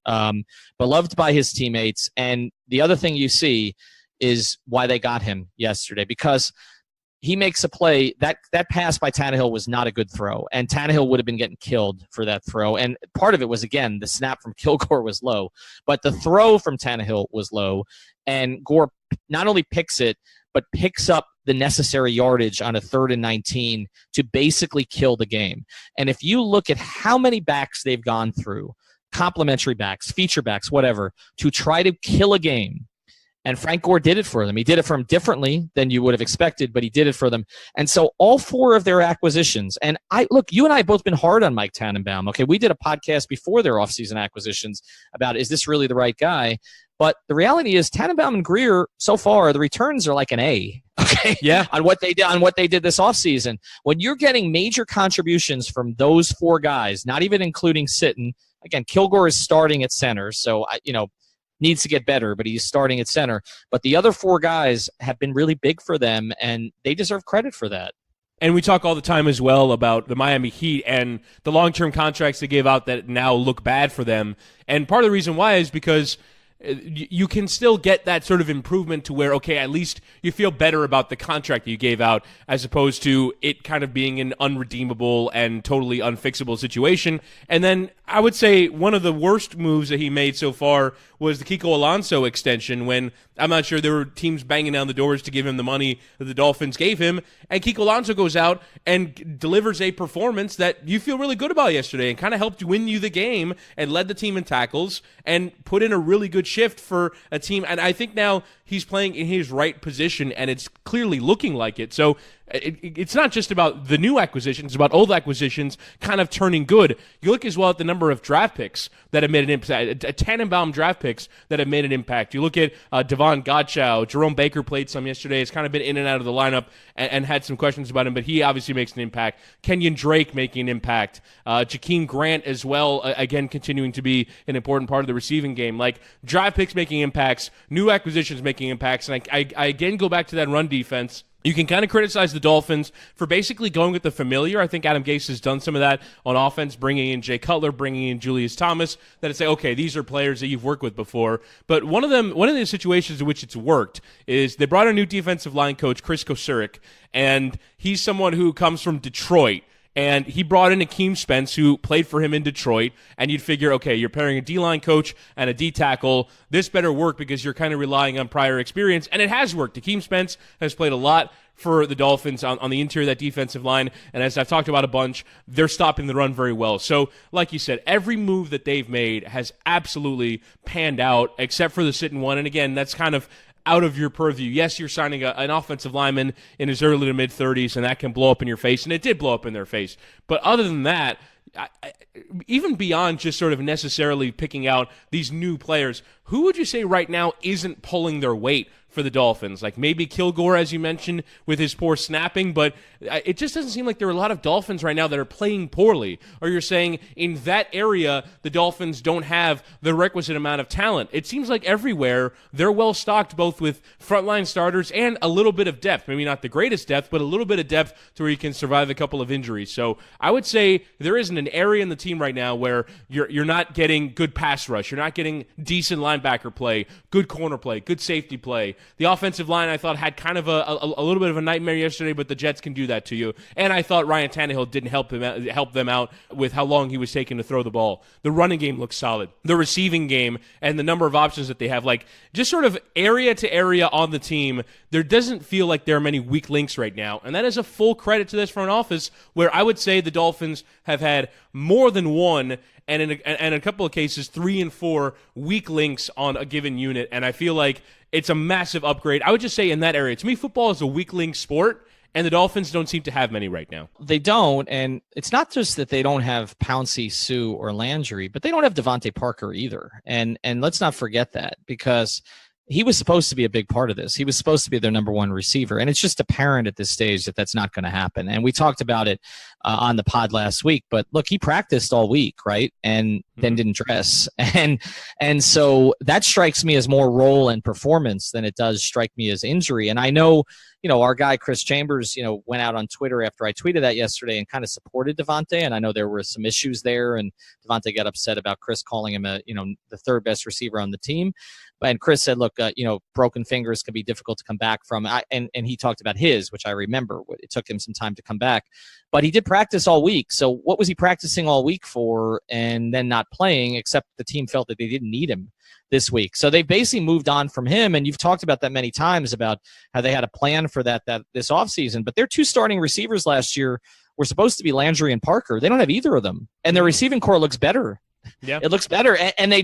Beloved by his teammates. And the other thing you see is why they got him yesterday, because he makes a play. That pass by Tannehill was not a good throw, and Tannehill would have been getting killed for that throw. And part of it was, again, the snap from Kilgore was low, but the throw from Tannehill was low, and Gore not only picks it, but picks up the necessary yardage on a 3rd and 19 to basically kill the game. And if you look at how many backs they've gone through, complimentary backs, feature backs, whatever, to try to kill a game, and Frank Gore did it for them. He did it for them differently than you would have expected, but he did it for them. And so all 4 of their acquisitions, and you and I have both been hard on Mike Tannenbaum. Okay, we did a podcast before their offseason acquisitions about, is this really the right guy? But the reality is Tannenbaum and Greer, so far, the returns are like an A, okay? Yeah. on what they did this offseason. When you're getting major contributions from those 4 guys, not even including Sitton, again, Kilgore is starting at center, so needs to get better, but he's starting at center. But the other 4 guys have been really big for them, and they deserve credit for that. And we talk all the time as well about the Miami Heat and the long-term contracts they gave out that now look bad for them. And part of the reason why is because you can still get that sort of improvement to where, okay, at least you feel better about the contract that you gave out as opposed to it kind of being an unredeemable and totally unfixable situation. And then I would say one of the worst moves that he made so far was the Kiko Alonso extension, when I'm not sure there were teams banging down the doors to give him the money that the Dolphins gave him. And Kiko Alonso goes out and delivers a performance that you feel really good about yesterday and kind of helped win you the game and led the team in tackles and put in a really good shift for a team. And I think now he's playing in his right position, and it's clearly looking like it. So it's not just about the new acquisitions, it's about old acquisitions kind of turning good. You look as well at the number of draft picks that have made an impact, Tannenbaum draft picks that have made an impact. You look at Devon Godchow, Jerome Baker played some yesterday, has kind of been in and out of the lineup and had some questions about him, but he obviously makes an impact. Kenyon Drake making an impact. Jakeem Grant as well, again, continuing to be an important part of the receiving game. Like, draft picks making impacts, new acquisitions making impacts, and I again go back to that run defense. You can kind of criticize the Dolphins for basically going with the familiar. I think Adam Gase has done some of that on offense, bringing in Jay Cutler, bringing in Julius Thomas, that it's say, okay, these are players that you've worked with before. But one of the situations in which it's worked is they brought a new defensive line coach, Chris Kocurek, and he's someone who comes from Detroit. And he brought in Akeem Spence, who played for him in Detroit, and you'd figure, okay, you're pairing a D-line coach and a D-tackle. This better work because you're kind of relying on prior experience, and it has worked. Akeem Spence has played a lot for the Dolphins on the interior of that defensive line, and as I've talked about a bunch, they're stopping the run very well. So, like you said, every move that they've made has absolutely panned out, except for the sit-and-one, and again, that's kind of out of your purview. Yes, you're signing an offensive lineman in his early to mid-30s, and that can blow up in your face, and it did blow up in their face. But other than that, even beyond just sort of necessarily picking out these new players, who would you say right now isn't pulling their weight for the Dolphins? Like maybe Kilgore, as you mentioned, with his poor snapping, but it just doesn't seem like there are a lot of Dolphins right now that are playing poorly. Or you're saying in that area, the Dolphins don't have the requisite amount of talent. It seems like everywhere they're well stocked, both with frontline starters and a little bit of depth. Maybe not the greatest depth, but a little bit of depth to where you can survive a couple of injuries. So I would say there isn't an area in the team right now where you're not getting good pass rush. You're not getting decent linebacker play, good corner play, good safety play. The offensive line, I thought, had kind of a little bit of a nightmare yesterday, but the Jets can do that to you. And I thought Ryan Tannehill didn't help them out with how long he was taking to throw the ball. The running game looks solid. The receiving game and the number of options that they have, like just sort of area to area on the team, there doesn't feel like there are many weak links right now. And that is a full credit to this front office, where I would say the Dolphins have had more than one, and in a couple of cases, 3 and 4 weak links on a given unit. And I feel like it's a massive upgrade. I would just say in that area, to me, football is a weak link sport, and the Dolphins don't seem to have many right now. They don't, and it's not just that they don't have Pouncey, Sue, or Landry, but they don't have Devontae Parker either. And let's not forget that, because he was supposed to be a big part of this. He was supposed to be their number one receiver, and it's just apparent at this stage that that's not going to happen. And we talked about it on the pod last week, but look, he practiced all week, right? And then didn't dress. And so that strikes me as more role and performance than it does strike me as injury. And I know, our guy Chris Chambers, went out on Twitter after I tweeted that yesterday and kind of supported Devontae. And I know there were some issues there, and Devontae got upset about Chris calling him the third best receiver on the team. And Chris said, look, broken fingers can be difficult to come back from. And he talked about his, which I remember. It took him some time to come back. But he did practice all week. So what was he practicing all week for and then not playing, except the team felt that they didn't need him this week? So they basically moved on from him. And you've talked about that many times about how they had a plan for that this offseason. But their 2 starting receivers last year were supposed to be Landry and Parker. They don't have either of them. And their receiving core looks better. Yeah, it looks better, and they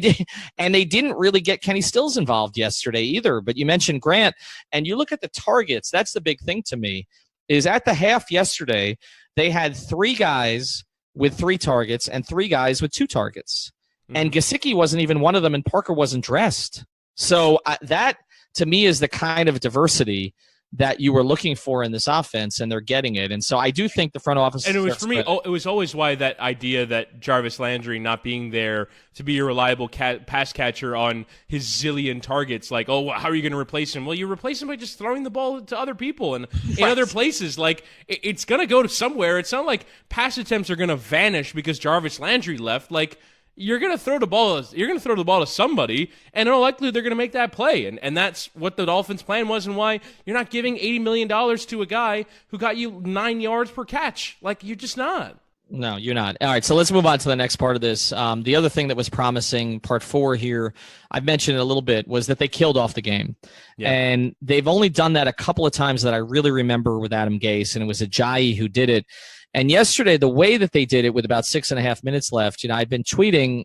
didn't really get Kenny Stills involved yesterday either. But you mentioned Grant, and you look at the targets. That's the big thing to me. Is at the half yesterday, they had 3 guys with 3 targets and 3 guys with 2 targets, and Gesicki wasn't even one of them, and Parker wasn't dressed. So that to me is the kind of diversity that you were looking for in this offense, and they're getting it. And so I do think the front office... And it was, for me, it was always why that idea that Jarvis Landry not being there to be a reliable pass catcher on his zillion targets, like, how are you going to replace him? Well, you replace him by just throwing the ball to other people and in other places. Like, it's going to go to somewhere. It's not like pass attempts are going to vanish because Jarvis Landry left. Like, you're going to throw the ball to somebody, and in all likelihood they're going to make that play. And that's what the Dolphins' plan was, and why you're not giving $80 million to a guy who got you 9 yards per catch. Like, you're just not. No, you're not. All right, so let's move on to the next part of this. The other thing that was promising, part 4 here, I've mentioned it a little bit, was that they killed off the game. Yeah. And they've only done that a couple of times that I really remember with Adam Gase, and it was Ajayi who did it. And yesterday, the way that they did it with about 6.5 minutes left, I've been tweeting,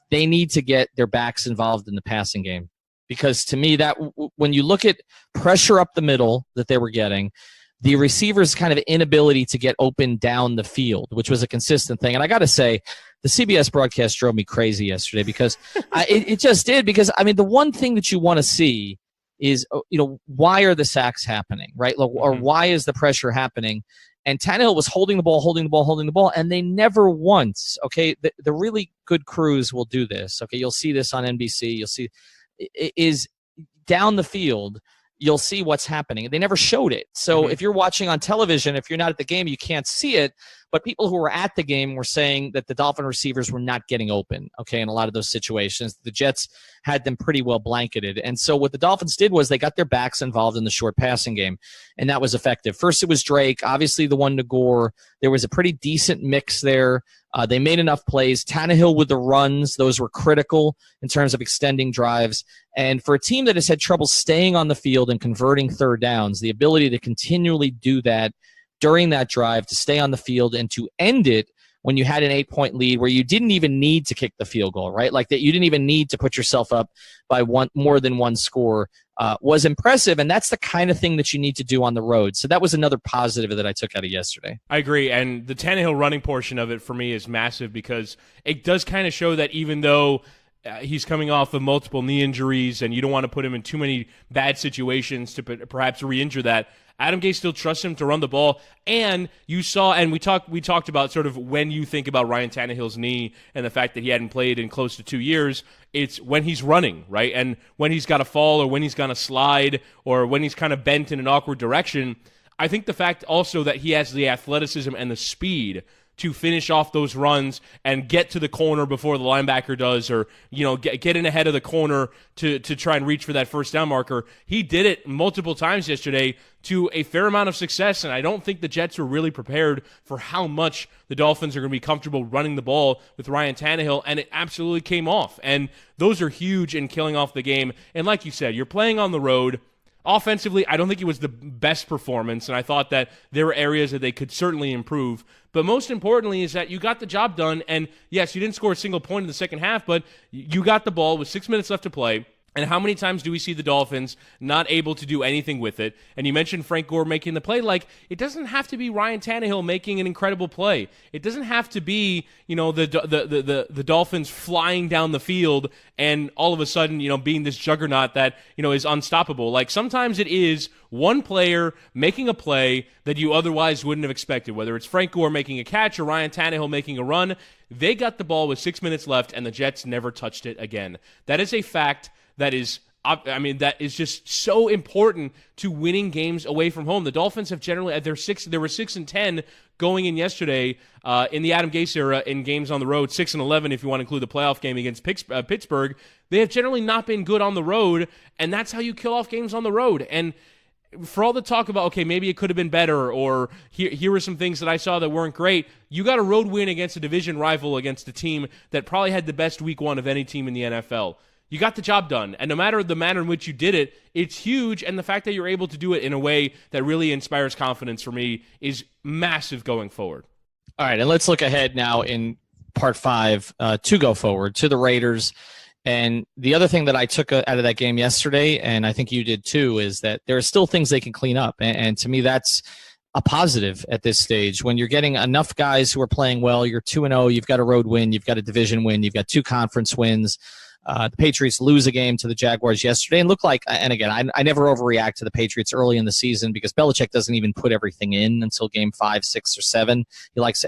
they need to get their backs involved in the passing game. Because to me, that when you look at pressure up the middle that they were getting, the receivers' kind of inability to get open down the field, which was a consistent thing. And I got to say, the CBS broadcast drove me crazy yesterday because it just did. Because, I mean, the one thing that you want to see is, why are the sacks happening, right? Or why is the pressure happening? And Tannehill was holding the ball, and they never once, okay, the really good crews will do this, okay? You'll see this on NBC. You'll see is down the field, you'll see what's happening. They never showed it. So if you're watching on television, if you're not at the game, you can't see it. But people who were at the game were saying that the Dolphin receivers were not getting open, okay, in a lot of those situations. The Jets had them pretty well blanketed. And so what the Dolphins did was they got their backs involved in the short passing game, and that was effective. First it was Drake, obviously the one to Gore. There was a pretty decent mix there. They made enough plays. Tannehill with the runs, those were critical in terms of extending drives. And for a team that has had trouble staying on the field and converting third downs, the ability to continually do that during that drive, to stay on the field and to end it when you had an 8-point lead where you didn't even need to kick the field goal, right? Like that you didn't even need to put yourself up by more than one score was impressive, and that's the kind of thing that you need to do on the road. So that was another positive that I took out of yesterday. I agree, and the Tannehill running portion of it for me is massive because it does kind of show that even though he's coming off of multiple knee injuries and you don't want to put him in too many bad situations to perhaps re-injure that, Adam Gase still trusts him to run the ball. And you saw, and we talked about sort of when you think about Ryan Tannehill's knee and the fact that he hadn't played in close to 2 years, it's when he's running, right? And when he's got to fall or when he's going to slide or when he's kind of bent in an awkward direction. I think the fact also that he has the athleticism and the speed to finish off those runs and get to the corner before the linebacker does, or get in ahead of the corner to try and reach for that first down marker. He did it multiple times yesterday to a fair amount of success, and I don't think the Jets were really prepared for how much the Dolphins are going to be comfortable running the ball with Ryan Tannehill, and it absolutely came off. And those are huge in killing off the game. And like you said, you're playing on the road. Offensively, I don't think it was the best performance, and I thought that there were areas that they could certainly improve. But most importantly is that you got the job done, and yes, you didn't score a single point in the second half, but you got the ball with 6 minutes left to play. And how many times do we see the Dolphins not able to do anything with it? And you mentioned Frank Gore making the play. Like, it doesn't have to be Ryan Tannehill making an incredible play. It doesn't have to be, the Dolphins flying down the field and all of a sudden, being this juggernaut that, is unstoppable. Like, sometimes it is one player making a play that you otherwise wouldn't have expected, whether it's Frank Gore making a catch or Ryan Tannehill making a run. They got the ball with 6 minutes left, and the Jets never touched it again. That is a fact. That is just so important to winning games away from home. The Dolphins have generally, there were 6-10 going in yesterday in the Adam Gase era in games on the road, 6-11 if you want to include the playoff game against Pittsburgh. They have generally not been good on the road, and that's how you kill off games on the road. And for all the talk about, okay, maybe it could have been better, or here were some things that I saw that weren't great, you got a road win against a division rival, against a team that probably had the best week one of any team in the NFL. You got the job done, and no matter the manner in which you did it, it's huge, and the fact that you're able to do it in a way that really inspires confidence for me is massive going forward. All right, and let's look ahead now in part 5 to go forward to the Raiders. And the other thing that I took out of that game yesterday, and I think you did too, is that there are still things they can clean up, and to me that's a positive at this stage. When you're getting enough guys who are playing well, you're 2-0, you've got a road win, you've got a division win, you've got 2 conference wins. The Patriots lose a game to the Jaguars yesterday and look like, and again, I never overreact to the Patriots early in the season because Belichick doesn't even put everything in until game 5, 6, or 7. He likes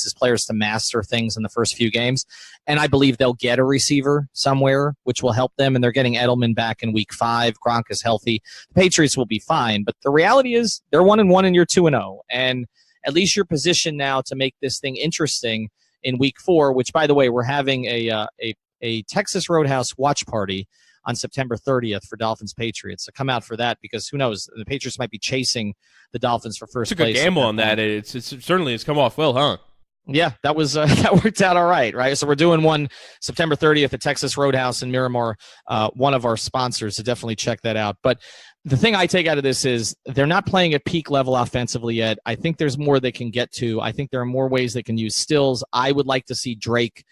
his players to master things in the first few games. And I believe they'll get a receiver somewhere, which will help them. And they're getting Edelman back in week 5. Gronk is healthy. The Patriots will be fine. But the reality is they're 1-1 and you're 2-0. And at least you're positioned now to make this thing interesting in week 4, which, by the way, we're having a Texas Roadhouse watch party on September 30th for Dolphins Patriots. So come out for that because who knows, the Patriots might be chasing the Dolphins for first place. Took a gamble on that. It's certainly it's come off well, huh? Yeah, that was that worked out all right? So we're doing one September 30th at Texas Roadhouse in Miramar, one of our sponsors, so definitely check that out. But the thing I take out of this is they're not playing at peak level offensively yet. I think there's more they can get to. I think there are more ways they can use Stills. I would like to see Drake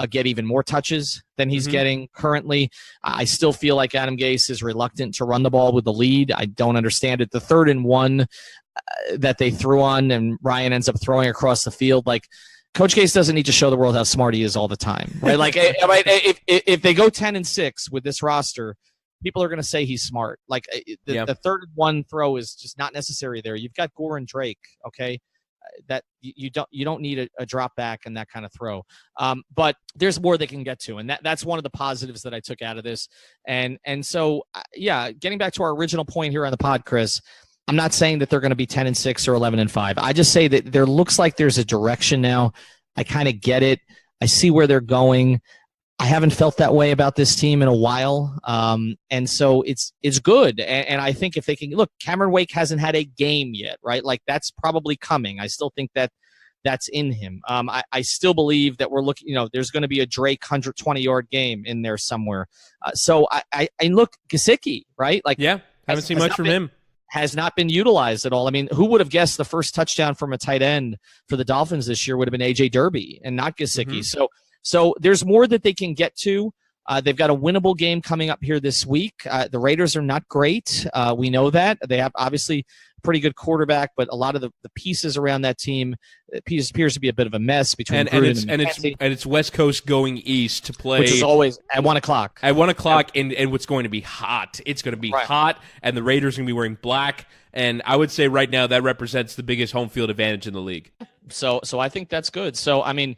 get even more touches than he's getting currently. I still feel like Adam Gase is reluctant to run the ball with the lead. I don't understand it. The 3rd and 1, that they threw on, and Ryan ends up throwing across the field. Like, Coach Case doesn't need to show the world how smart he is all the time, right? Like, if they go 10-6 with this roster, people are going to say he's smart. Like, the third and one throw is just not necessary there. You've got Gore and Drake, okay? That you don't need a drop back and that kind of throw. But there's more they can get to, and that's one of the positives that I took out of this. And so, getting back to our original point here on the pod, Chris, I'm not saying that they're going to be 10-6 or 11-5. I just say that there looks like there's a direction now. I kind of get it. I see where they're going. I haven't felt that way about this team in a while. And so it's good. And I think if they can look, Cameron Wake hasn't had a game yet, right? Like, that's probably coming. I still think that's in him. I still believe that we're looking, there's going to be a Drake 120-yard game in there somewhere. So I look, Gesicki, right? Like, haven't seen much from him. Has not been utilized at all. I mean, who would have guessed the first touchdown from a tight end for the Dolphins this year would have been A.J. Derby and not Gesicki? Mm-hmm. So there's more that they can get to. They've got a winnable game coming up here this week. The Raiders are not great. We know that. They have obviously a pretty good quarterback, but a lot of the pieces around that team appears to be a bit of a mess between it's West Coast going east to play, which is always at 1 o'clock. At 1 o'clock, and what's going to be hot. It's going to be hot, and the Raiders are going to be wearing black. And I would say right now that represents the biggest home field advantage in the league. So I think that's good. So, I mean,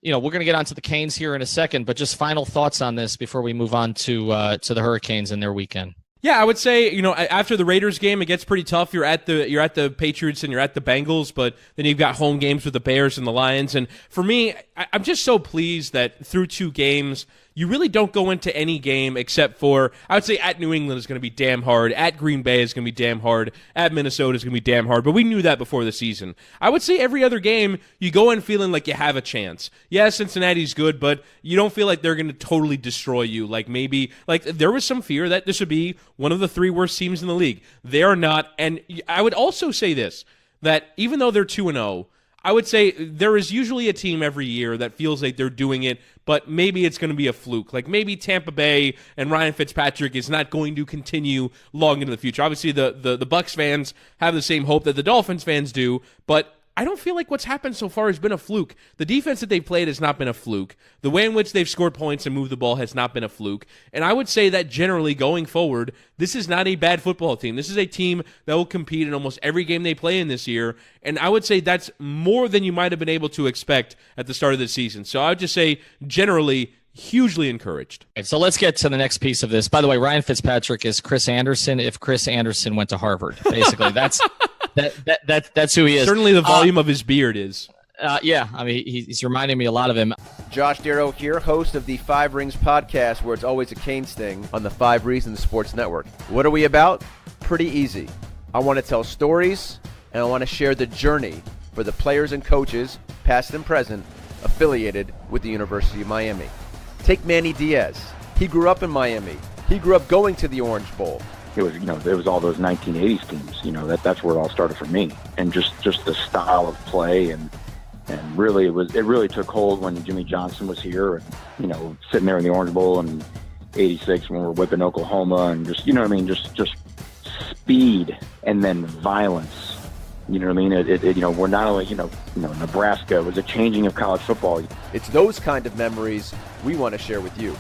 we're going to get onto the Canes here in a second, but just final thoughts on this before we move on to the Hurricanes and their weekend. Yeah, I would say, after the Raiders game, it gets pretty tough. You're at the Patriots and you're at the Bengals, but then you've got home games with the Bears and the Lions. And for me, I'm just so pleased that through 2 games, you really don't go into any game except for, I would say, at New England is going to be damn hard, at Green Bay is going to be damn hard, at Minnesota is going to be damn hard, but we knew that before the season. I would say every other game, you go in feeling like you have a chance. Yeah, Cincinnati's good, but you don't feel like they're going to totally destroy you. Like, maybe, there was some fear that this would be one of the 3 worst teams in the league. They are not, and I would also say this, that even though they're 2-0, I would say there is usually a team every year that feels like they're doing it, but maybe it's going to be a fluke. Like, maybe Tampa Bay and Ryan Fitzpatrick is not going to continue long into the future. Obviously, the Bucs fans have the same hope that the Dolphins fans do, but I don't feel like what's happened so far has been a fluke. The defense that they've played has not been a fluke. The way in which they've scored points and moved the ball has not been a fluke. And I would say that generally going forward, this is not a bad football team. This is a team that will compete in almost every game they play in this year. And I would say that's more than you might have been able to expect at the start of the season. So I would just say generally hugely encouraged. Okay, so let's get to the next piece of this. By the way, Ryan Fitzpatrick is Chris Anderson if Chris Anderson went to Harvard. Basically, that's who he is. Certainly the volume of his beard is. Yeah, I mean, he's reminding me a lot of him. Josh Darrow here, host of the 5 Rings podcast, where it's always a Canes thing on the 5 Reasons Sports Network. What are we about? Pretty easy. I want to tell stories, and I want to share the journey for the players and coaches, past and present, affiliated with the University of Miami. Take Manny Diaz. He grew up in Miami. He grew up going to the Orange Bowl. It was, it was all those 1980s teams. That's where it all started for me, and just the style of play, and really it really took hold when Jimmy Johnson was here, and sitting there in the Orange Bowl in '86 when we were whipping Oklahoma, and just just speed and then violence. You know what I mean? We're not only Nebraska was a changing of college football. It's those kind of memories we want to share with you.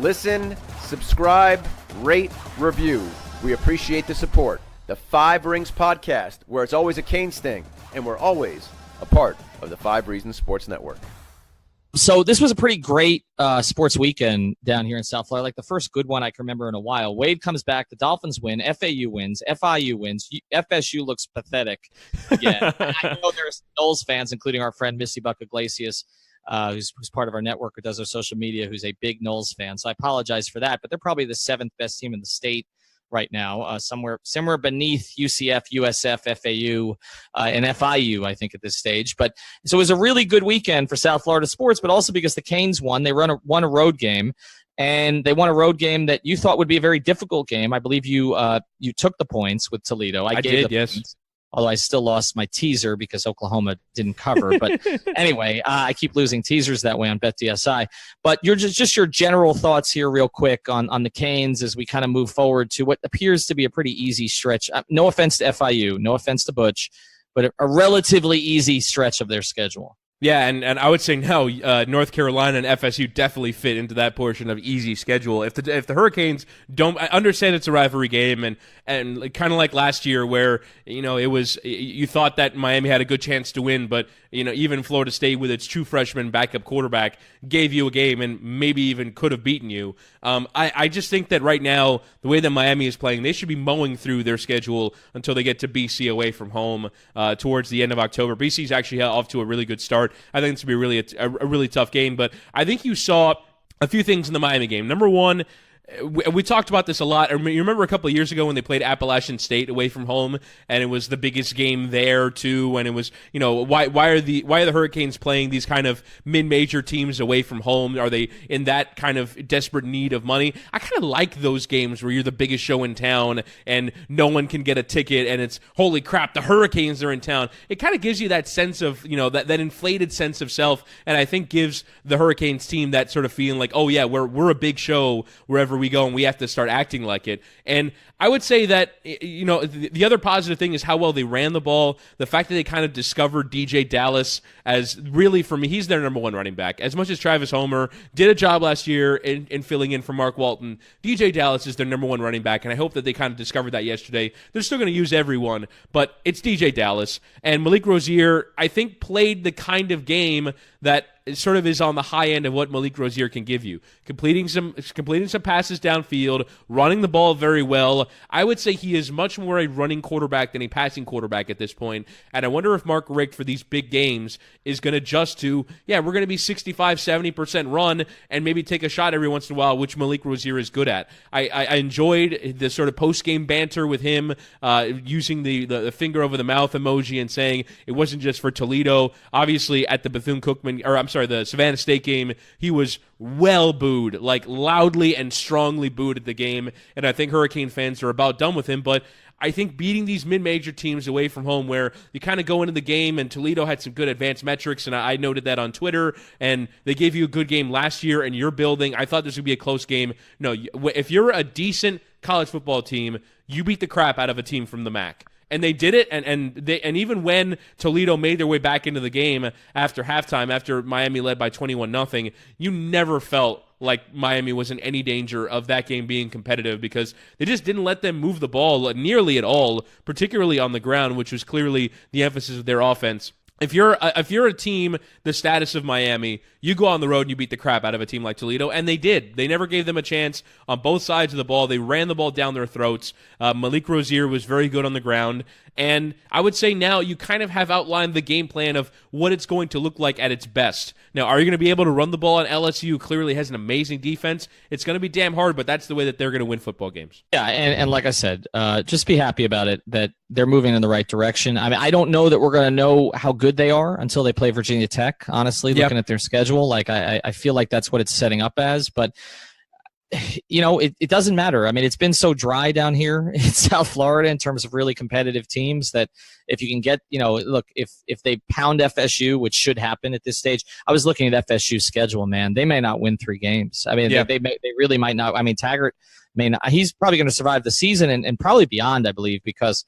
Listen, subscribe, rate, review. We appreciate the support. The 5 Rings podcast, where it's always a Canes thing, and we're always a part of the 5 Reasons Sports Network. So this was a pretty great sports weekend down here in South Florida, like the first good one I can remember in a while. Wade comes back, the Dolphins win, FAU wins, FIU wins, FSU looks pathetic again. I know there's Knowles fans, including our friend Missy Buck Iglesias, who's part of our network, who does our social media, who's a big Knowles fan. So I apologize for that, but they're probably the 7th best team in the state right now, somewhere beneath UCF, USF, FAU, and FIU, I think, at this stage. But so it was a really good weekend for South Florida sports, but also because the Canes won. They won a road game, and they won a road game that you thought would be a very difficult game. I believe you took the points with Toledo. I did, yes. Points. although I still lost my teaser because Oklahoma didn't cover. But anyway, I keep losing teasers that way on BetDSI. But you're just your general thoughts here real quick on the Canes as we kind of move forward to what appears to be a pretty easy stretch. No offense to FIU, no offense to Butch, but a relatively easy stretch of their schedule. Yeah, and I would say no. North Carolina and FSU definitely fit into that portion of easy schedule. If the Hurricanes don't, I understand it's a rivalry game, and kind of like last year where it was, you thought that Miami had a good chance to win, but even Florida State with its true freshman backup quarterback gave you a game and maybe even could have beaten you. I just think that right now the way that Miami is playing, they should be mowing through their schedule until they get to BC away from home towards the end of October. BC's actually off to a really good start. I think it's going to be a really tough game, but I think you saw a few things in the Miami game. Number one, we talked about this a lot. You remember a couple of years ago when they played Appalachian State away from home, and it was the biggest game there too. And it was, why are the Hurricanes playing these kind of mid-major teams away from home? Are they in that kind of desperate need of money? I kind of like those games where you're the biggest show in town and no one can get a ticket, and it's holy crap, the Hurricanes are in town. It kind of gives you that sense of that inflated sense of self, and I think gives the Hurricanes team that sort of feeling like, oh yeah, we're a big show wherever we go, and we have to start acting like it. And I would say that the other positive thing is how well they ran the ball. The fact that they kind of discovered DJ Dallas as, really for me, he's their number one running back. As much as Travis Homer did a job last year in filling in for Mark Walton, DJ Dallas is their number one running back, and I hope that they kind of discovered that yesterday. They're still going to use everyone, but it's DJ Dallas. And Malik Rozier, I think, played the kind of game that sort of is on the high end of what Malik Rozier can give you. Completing some passes downfield, running the ball very well. I would say he is much more a running quarterback than a passing quarterback at this point. And I wonder if Mark Richt for these big games is going to adjust to, we're going to be 65, 70% run and maybe take a shot every once in a while, which Malik Rozier is good at. I enjoyed the sort of post-game banter with him, using the finger over the mouth emoji and saying it wasn't just for Toledo. Obviously, at the the Savannah State game, he was well booed, like loudly and strongly booed at the game, and I think Hurricane fans are about done with him, but I think beating these mid-major teams away from home where you kind of go into the game, and Toledo had some good advanced metrics, and I noted that on Twitter, and they gave you a good game last year, and you're building. I thought this would be a close game. No, if you're a decent college football team, you beat the crap out of a team from the MAC. And they did it, and even when Toledo made their way back into the game after halftime, after Miami led by 21-0, you never felt like Miami was in any danger of that game being competitive because they just didn't let them move the ball nearly at all, particularly on the ground, which was clearly the emphasis of their offense. If you're a team the status of Miami, you go on the road and you beat the crap out of a team like Toledo, and they did. They never gave them a chance on both sides of the ball. They ran the ball down their throats. Malik Rozier was very good on the ground, and I would say now you kind of have outlined the game plan of what it's going to look like at its best. Now, are you going to be able to run the ball on LSU, who clearly has an amazing defense? It's going to be damn hard, but that's the way that they're going to win football games. Yeah, and like I said, just be happy about it, that they're moving in the right direction. I mean, I don't know that we're going to know how good they are until they play Virginia Tech, honestly, looking at their schedule. Like, I feel like that's what it's setting up as, but it doesn't matter. I mean, it's been so dry down here in South Florida in terms of really competitive teams that if you can get, look, if they pound FSU, which should happen at this stage. I was looking at FSU's schedule, man. They may not win 3 games. I mean, they really might not. I mean, Taggart may not. He's probably going to survive the season and probably beyond, I believe, because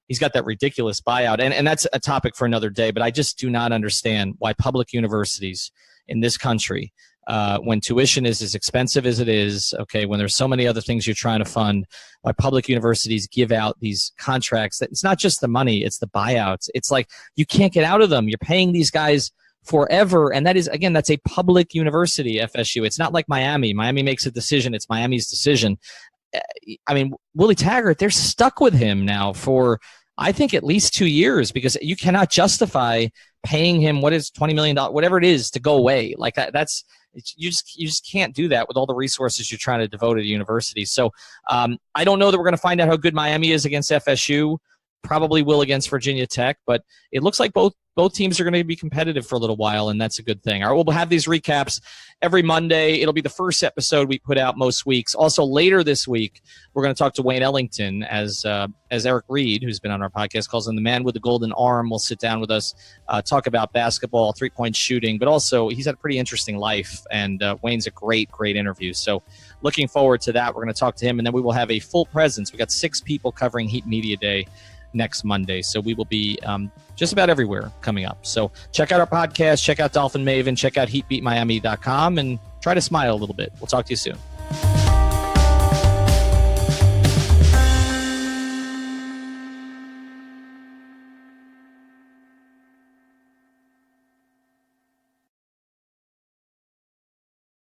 he's got that ridiculous buyout. And that's a topic for another day, but I just do not understand why public universities in this country, when tuition is as expensive as it is, okay, when there's so many other things you're trying to fund, why public universities give out these contracts that it's not just the money, it's the buyouts. It's like you can't get out of them. You're paying these guys forever. And that is, again, that's a public university, FSU. It's not like Miami. Miami makes a decision. It's Miami's decision. I mean, Willie Taggart, they're stuck with him now for, I think, at least 2 years because you cannot justify paying him what is $20 million, whatever it is, to go away. Like that's you just can't do that with all the resources you're trying to devote to the university. So I don't know that we're going to find out how good Miami is against FSU, probably will against Virginia Tech, but it looks like both teams are going to be competitive for a little while, and that's a good thing. All right, we'll have these recaps every Monday. It'll be the first episode we put out most weeks. Also, later this week, we're going to talk to Wayne Ellington as Eric Reed, who's been on our podcast, calls him the man with the golden arm, will sit down with us, talk about basketball, three-point shooting, but also he's had a pretty interesting life, and Wayne's a great interview. So looking forward to that. We're going to talk to him, and then we will have a full presence. We got 6 people covering Heat Media Day next Monday. So we will be just about everywhere coming up. So check out our podcast, check out Dolphin Maven, check out HeatBeatMiami.com, and try to smile a little bit. We'll talk to you soon.